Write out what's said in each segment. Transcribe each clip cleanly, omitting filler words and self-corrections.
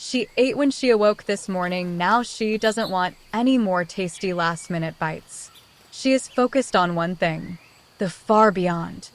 She ate when she awoke this morning. Now she doesn't want any more tasty last-minute bites. She is focused on one thing, the far beyond.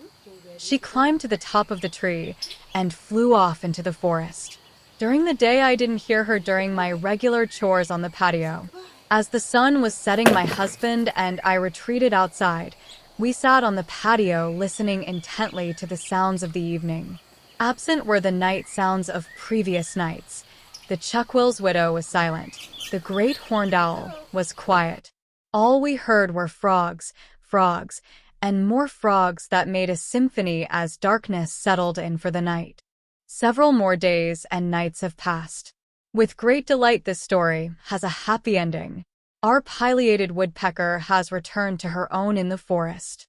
She climbed to the top of the tree and flew off into the forest. During the day, I didn't hear her during my regular chores on the patio. As the sun was setting, my husband and I retreated outside. We sat on the patio, listening intently to the sounds of the evening. Absent were the night sounds of previous nights. The chuckwill's widow was silent. The great horned owl was quiet. All we heard were frogs, frogs, and more frogs that made a symphony as darkness settled in for the night. Several more days and nights have passed. With great delight, this story has a happy ending. Our pileated woodpecker has returned to her own in the forest.